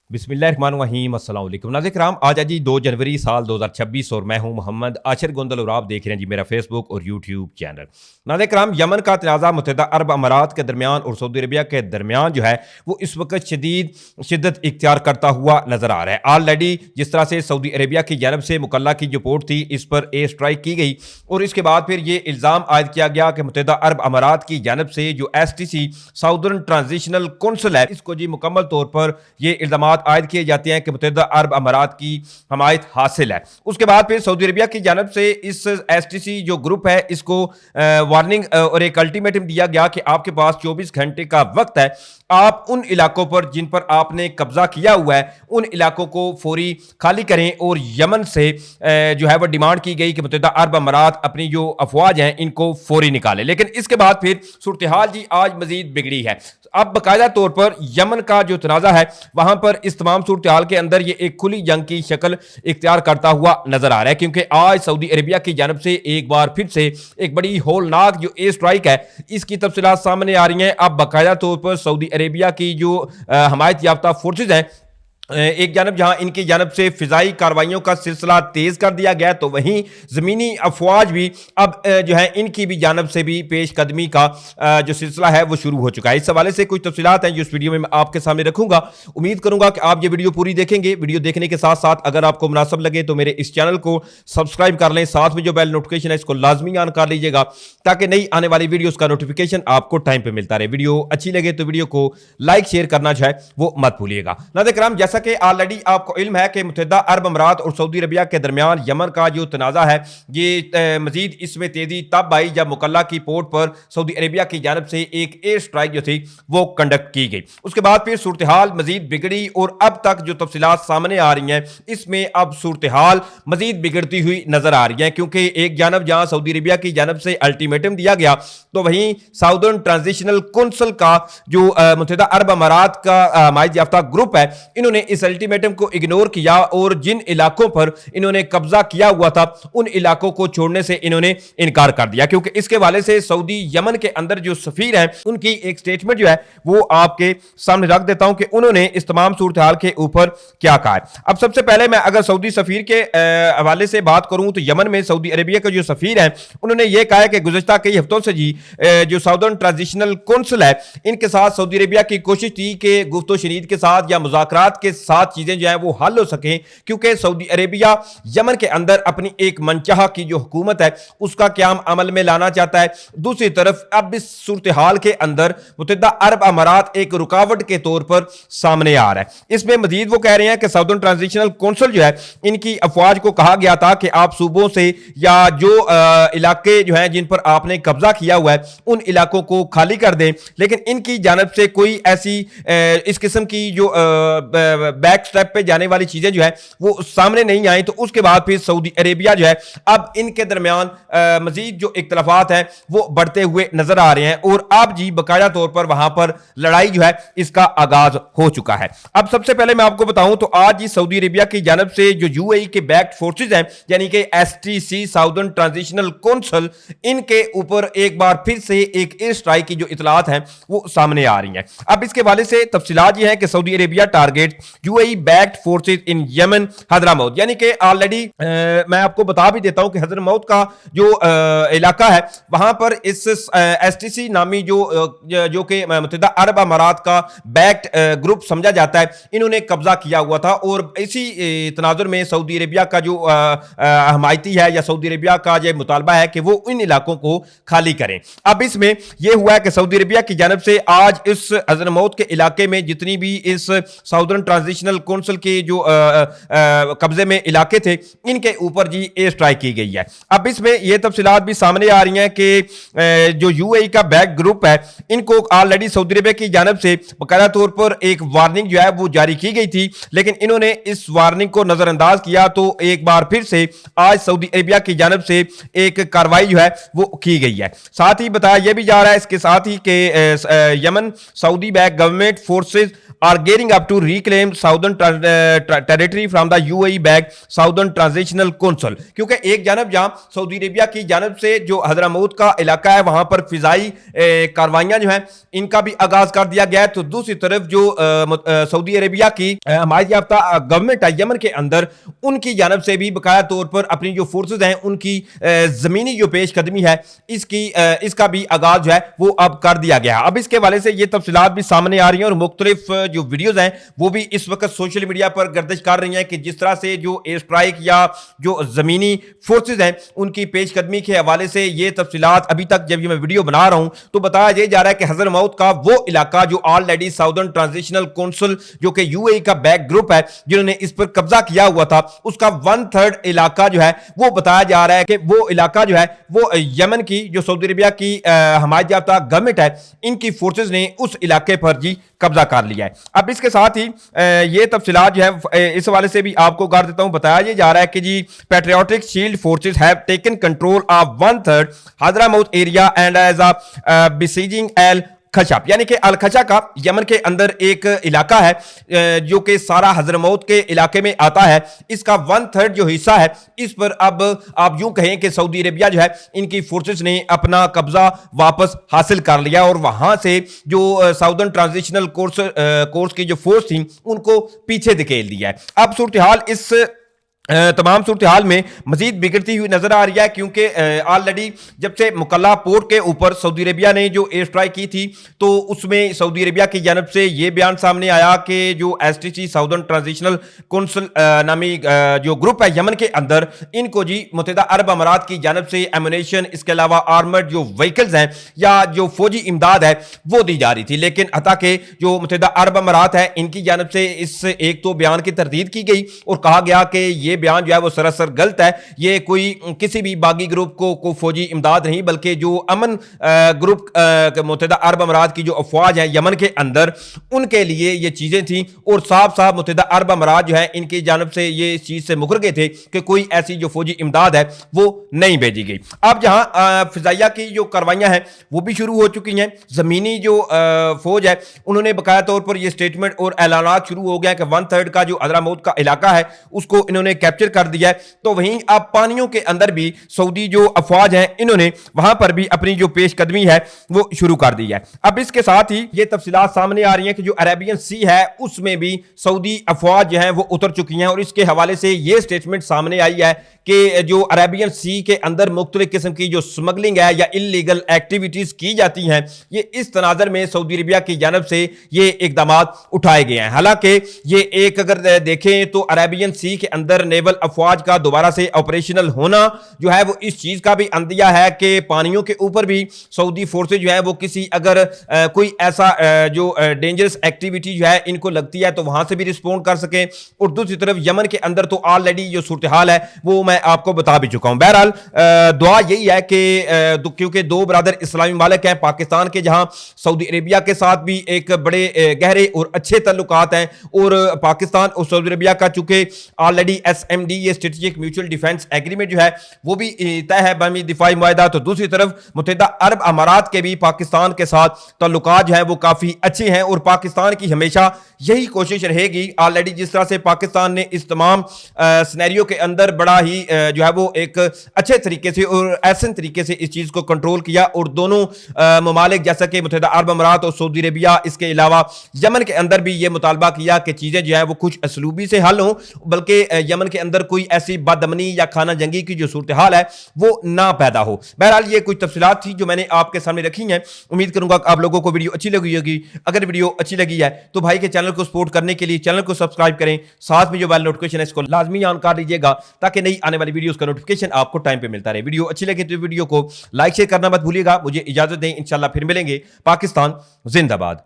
बिस्मिल्लाहिर्रहमानिर्रहीम अस्सलाम वालेकुम नाज़रीन किराम। आज है जी 2 जनवरी साल 2026 और मैं हूं मोहम्मद आशिर गोंदल और आप देख रहे हैं जी मेरा फेसबुक और यूट्यूब चैनल। नाज़रीन किराम, यमन का तनाज़ा मुत्तहिदा अरब अमारात के दरमियान और सऊदी अरबिया के दरमियान जो है वो इस वक्त शिद्दत इख्तियार करता हुआ नजर आ रहा है। ऑलरेडी जिस तरह से सऊदी अरबिया की जानब से मुकल्ला की जो पोर्ट थी इस पर एयर स्ट्राइक की गई और इसके बाद फिर ये इल्ज़ाम आयद किया गया कि मुत्तहिदा अरब अमारात की जानब से जो STC साउदर्न ट्रांजिशनल कौंसिल है इसको जी मुकम्मल तौर पर ये इल्ज़ाम आयद किए जाते हैं कि मुत्तहिदा अरब अमारात की हमायत हासिल है। उसके बाद फिर सऊदी अरबिया की जानब से इस STC जो ग्रुप है इसको वार्निंग और एक अल्टीमेटम दिया गया कि आपके पास 24 घंटे का वक्त है, आप उन इलाकों पर जिन पर आपने कब्जा किया हुआ है उन इलाकों को फौरी खाली करें। और यमन से जो है वह डिमांड की गई कि मुत्तहिदा अरब अमारात अपनी जो अफवाज हैं इनको फौरी निकाले। लेकिन इसके बाद फिर सूरत हाल जी आज मजीद बिगड़ी है। अब बाकायदा तौर पर यमन का जो तनाज़ा है वहां पर इस तमाम सूरत हाल के अंदर ये एक खुली जंग की शक्ल इख्तियार करता हुआ नजर आ रहा है, क्योंकि आज सऊदी अरबिया की जानब से एक बार फिर से एक बड़ी होलनाक जो एयर स्ट्राइक है इसकी तफसीलात सामने आ रही हैं। अब बाकायदा तौर पर सऊदी अरेबिया की जो हमायत याफ्ता फोर्सेज हैं एक जानब जहां इनकी जानब से फिजाई कार्रवाइयों का सिलसिला तेज कर दिया गया तो वहीं ज़मीनी अफवाज भी अब जो है इनकी भी जानब से भी पेशकदमी का जो सिलसिला है वो शुरू हो चुका है। इस हवाले से कुछ तफसीलात हैं जो इस वीडियो में मैं आपके सामने रखूंगा। उम्मीद करूंगा कि आप ये वीडियो पूरी देखेंगे। वीडियो देखने के साथ साथ अगर आपको मुनासिब लगे तो मेरे इस चैनल को सब्सक्राइब कर लें, साथ में जो बेल नोटिफिकेशन है इसको लाजमी ऑन कर लीजिएगा ताकि नई आने वाली वीडियो का नोटिफिकेशन आपको टाइम पर मिलता रहे। वीडियो अच्छी लगे तो वीडियो को लाइक शेयर करना जो है वो मत भूलिएगा। नाज़रीन किराम, जैसा कि ऑलरेडी आपको इल्म है कि मुत्तहिदा अरब अमारात और सऊदी अरबिया के दरमियान यमन का जो तनाज़ा है ये मजीद इसमें तेजी तब आई जब मुकल्ला की पोर्ट पर सऊदी अरबिया की जानब से एक एयर स्ट्राइक जो थी वो कंडक्ट की गई। उसके बाद फिर सूरत हाल मजीद बिगड़ी और अब तक जो तफसीलात सामने आ रही हैं इसमें अब सूरत हाल मजीद बिगड़ती हुई नजर आ रही है, क्योंकि एक जानब जहां सऊदी अरबिया की जानब से अल्टीमेटम दिया गया तो वहीं साउदर्न ट्रांजिशनल कौंसिल का जो मुत्तहिदा अरब अमारात का हमायत याफ्ता ग्रुप है इन्होंने इस अल्टीमेटम को इग्नोर किया और जिन इलाकों पर इन्होंने कब्जा किया हुआ था उन इलाकों को छोड़ने से इन्होंने इनकार कर दिया। क्योंकि इसके वाले से सऊदी यमन के अंदर जो सफीर हैं उनकी एक स्टेटमेंट जो है वो आपके सामने रख देता हूं कि उन्होंने इस तमाम सूरत हाल के ऊपर क्या कहा है। अब सबसे पहले मैं अगर सऊदी सफीर के हवाले से बात करूं तो यमन में सऊदी अरेबिया के जो सफीर हैं उन्होंने ये कहा है कि गुज़श्ता कई हफ्तों से जी जो साउदर्न ट्रांजिशनल कौंसिल है इनके साथ सऊदी अरेबिया की कोशिश थी कि गुफ्तो शनीद के साथ या मुज़ाकरात के साथ चीजें जो है वो हल हो सके, क्योंकि सऊदी अरेबिया यमन के अंदर अपनी एक मनचाहा की जो हुकूमत है उसका क्याम अमल में लाना चाहता है। दूसरी तरफ अब इस सूरत हाल के अंदर मुत्तहिदा अरब अमारात एक रुकावट के तौर पर सामने आ रहा है। इसमें मजीद वो कह रहे हैं कि साउदर्न ट्रांजिशनल कौंसिल जो है इनकी अफवाज को कहा गया था कि आप सूबों से या जो इलाके जो है जिन पर आपने कब्जा किया हुआ है उन इलाकों को खाली कर दें, लेकिन इनकी जानब से कोई ऐसी इस किस्म की जो बैक स्टेप पे जाने वाली चीजें जो है वो सामने नहीं आई। तो उसके बाद फिर सऊदी अरेबिया जो है अब इनके दरमियान मजीद जो इख्तलाफात हैं वो बढ़ते हुए नजर आ रहे हैं और अब जी बकाया तौर पर वहां पर लड़ाई जो है इसका आगाज हो चुका है। अब सबसे पहले मैं आपको बताऊं तो आज जी सऊदी अरेबिया की जानब से जो UAE के बैक्ड फोर्सेज हैं यानी कि STC साउदर्न ट्रांजिशनल कौंसिल इनके ऊपर एक बार फिर से एक एयर स्ट्राइक की जो इतलात हैं वो सामने आ रही हैं। अब इसके वाले से तफसीलात ये है कि Saudi Arabia target UAE backed forces in Yemen Hadramaut, यानी कि ऑलरेडी मैं आपको बता भी देता हूं कि हदरामौत का जो इलाका है वहां पर इस STC नामी जो कि मुत्तहिदा अरब अमारात का बैक्ड ग्रुप समझा जाता है इन्होंने कब्जा किया हुआ था और इसी तनाजुर में सऊदी अरेबिया का जो हमायती है या सऊदी अरेबिया का यह मुतालबा है कि वो इन इलाकों को खाली करें। अब इसमें यह हुआ है कि सऊदी अरेबिया की जानब से आज इस हदरामौत के इलाके में जितनी भी इस साउदर्न ट्रांजिशनल कौंसिल के जो कब्जे में इलाके थे इनके ऊपर जी एयर स्ट्राइक की गई है। अब इसमें यह तफसीलात भी सामने आ रही हैं कि जो UAE का बैक ग्रुप है इनको ऑलरेडी सऊदी अरेबिया की जानब से बकायदा तौर पर एक वार्निंग जो है वो जारी की गई थी, लेकिन इन्होंने इस वार्निंग को नजरअंदाज किया तो एक बार फिर से आज सऊदी अरेबिया की जानब से एक कार्रवाई जो है वो की गई है। साथ ही बताया यह भी जा रहा है इसके साथ ही कि Yemen Saudi back government forces are gearing up to reclaim claimed southern territory from the UAE backed Southern Transitional Council। क्योंकि एक जानब जहां सऊदी अरेबिया की जानब से जो हजरमौत का इलाका है वहां पर फिजाई कार्रवाइयां जो हैं इनका भी आगाज कर दिया गया है, तो दूसरी तरफ जो सऊदी अरेबिया की हमायत याफ्ता गवर्नमेंट है यमन के अंदर उनकी जानब से भी बकाया तौर पर अपनी जो फोर्सेज हैं उनकी जमीनी जो पेशकदमी है इसका भी आगाज जो है वो अब कर दिया गया। अब इसके वाले से ये तफसीलात भी सामने आ रही हैं और मुख्तलिफ जो वीडियोज हैं वो भी इस वक्त सोशल मीडिया पर गर्दिश कर रही हैं कि जिस तरह से जो एयर स्ट्राइक या जो जमीनी फोर्सेज हैं उनकी पेशकदमी के हवाले से ये तफसीलात अभी तक जब ये मैं वीडियो बना रहा हूं तो बताया यह जा रहा है कि हजरमौत का वो इलाका जो ऑलरेडी साउदर्न ट्रांजिशनल काउंसिल जो कि यूएई का बैक ग्रुप है जिन्होंने इस पर कब्जा किया हुआ था उसका 1/3 इलाका जो है वो बताया जा रहा है कि वो इलाका जो है वो यमन की जो सऊदी अरेबिया की हमायत याफ्ता गवर्नमेंट है इनकी फोर्सेज ने उस इलाके पर जी कब्जा कर लिया है। अब इसके साथ ही ये तफसीलात जो है इस हवाले से भी आपको कर देता हूं। बताया ये जा रहा है कि जी patriotic shield forces have taken control of 1/3 Hadramaut area and as a besieging el Khashab, यानी कि अल खशा का यमन के अंदर एक इलाका है जो कि सारा हजरमौत के इलाके में आता है, इसका 1/3 जो हिस्सा है इस पर अब आप यूं कहें कि सऊदी अरेबिया जो है इनकी फोर्सेस ने अपना कब्जा वापस हासिल कर लिया और वहां से जो साउदर्न ट्रांजिशनल कोर्स की जो फोर्स थी उनको पीछे धकेल दिया है। अब सूरत हाल इस तमाम सूरत हाल में मजीद बिगड़ती हुई नजर आ रही है क्योंकि ऑलरेडी जब से मुकल्ला पोर्ट के ऊपर सऊदी अरेबिया ने जो एयर स्ट्राइक की थी तो उसमें सऊदी अरेबिया की जानब से ये बयान सामने आया कि जो एसटीसी साउदर्न ट्रांजिशनल काउंसिल नामी जो ग्रुप है यमन के अंदर इनको जी मुत्तहिदा अरब अमारात की जानब से एमुनेशन इसके अलावा आर्मर्ड जो व्हीकल्स हैं या जो फौजी इमदाद है वो दी जा रही थी, लेकिन अता के जो मुत्तहिदा अरब अमारात है इनकी जानब से इस एक तो बयान की तरदीद की गई और कहा गया कि ये बयान जो है वो सरासर गलत है, ये कोई किसी भी बागी ग्रुप को फौजी इमदाद नहीं बल्कि जो अमन ग्रुप मुत्तहिदा अरब अमारात की जो अफवाज है यमन के अंदर उनके लिए ये चीजें थी और साफ साफ मुत्तहिदा अरब अमारात जो है इनकी जानब से ये इस चीज से मुकर गए थे कि कोई ऐसी जो फौजी इमदाद है वो नहीं भेजी गई। अब जहां फिजाइया की जो कार्रवाइयां हैं वो भी शुरू हो चुकी हैं, जमीनी जो फौज है उन्होंने बकाया तौर पर ये स्टेटमेंट और ऐलानात शुरू हो गया कि 1/3 का जो हजरमौत का इलाका है उसको इन्होंने कैप्चर कर दिया है। तो वहीं अब पानियों के अंदर भी सऊदी जो अफवाज हैं इन्होंने वहां पर भी अपनी जो पेशकदमी है वो शुरू कर दी है। अब इसके साथ ही ये तफसीलात सामने आ रही हैं कि जो अरेबियन सी है उसमें भी सऊदी अफवाज जो हैं वो उतर चुकी हैं और इसके हवाले से ये स्टेटमेंट सामने आई है कि जो अरेबियन सी के अंदर मुख्तलिफ किस्म की जो स्मगलिंग है या इलीगल एक्टिविटीज की जाती हैं ये इस तनाजर में सऊदी अरेबिया की जानब से ये इकदाम उठाए गए हैं। हालांकि ये एक अगर देखें तो अरेबियन सी के अंदर नेवल अफवाज का दोबारा से ऑपरेशनल होना जो है वो इस चीज का भी अंदिया है कि पानियों के ऊपर भी सऊदी फोर्सेज जो है वो किसी अगर कोई ऐसा जो डेंजरस एक्टिविटी जो है इनको लगती है तो वहां से भी रिस्पॉन्ड कर सके। और दूसरी तरफ यमन के अंदर तो ऑलरेडी जो सूरत हाल है वो मैं आपको बता भी चुका हूं। बहरहाल दुआ यही है कि क्योंकि दो बरादर इस्लामी मालिक हैं पाकिस्तान के, जहां सऊदी अरेबिया के साथ भी एक बड़े गहरे और अच्छे तल्लुकात हैं और पाकिस्तान और सऊदी अरेबिया का चूंकि ऑलरेडी SMD ये स्ट्रेटेजिक म्यूचुअल डिफेंस एग्रीमेंट जो है वो भी तय है बाहमी दिफाई मुआहदा, तो दूसरी तरफ मुत्तहिदा अरब अमारात के भी पाकिस्तान के साथ तल्लुकात जो है वो काफी अच्छे हैं और पाकिस्तान की हमेशा यही कोशिश रहेगी। ऑलरेडी जिस तरह से पाकिस्तान ने इस तमाम सिनेरियो के अंदर बड़ा ही जो है वो एक अच्छे तरीके से और ऐसे तरीके से इस चीज को कंट्रोल किया और दोनों ममालिक जैसा कि मुत्तहिदा अरब अमारात और सऊदी अरेबिया इसके अलावा यमन के अंदर भी ये मुतालबा किया कि चीजें जो है वो कुछ असलूबी से हल हों, बल्कि यमन के अंदर कोई ऐसी बदअमनी या खाना जंगी की जो सूरत हाल है वो ना पैदा हो। बहरहाल ये कुछ तफसीलात थी जो मैंने आपके सामने रखी हैं। उम्मीद करूंगा कि आप लोगों को वीडियो अच्छी लगी होगी। अगर वीडियो अच्छी लगी है तो भाई के चैनल को सपोर्ट करने के लिए चैनल को सब्सक्राइब करें, साथ में जो बेल नोटिफिकेशन है इसको लाजमी ऑन कर लीजिएगा ताकि नई आने वाली वीडियोस का नोटिफिकेशन आपको टाइम पे मिलता रहे। वीडियो अच्छी लगे तो वीडियो को लाइक शेयर करना मत भूलिएगा। मुझे इजाजत दें, इंशाल्लाह फिर मिलेंगे। पाकिस्तान जिंदाबाद।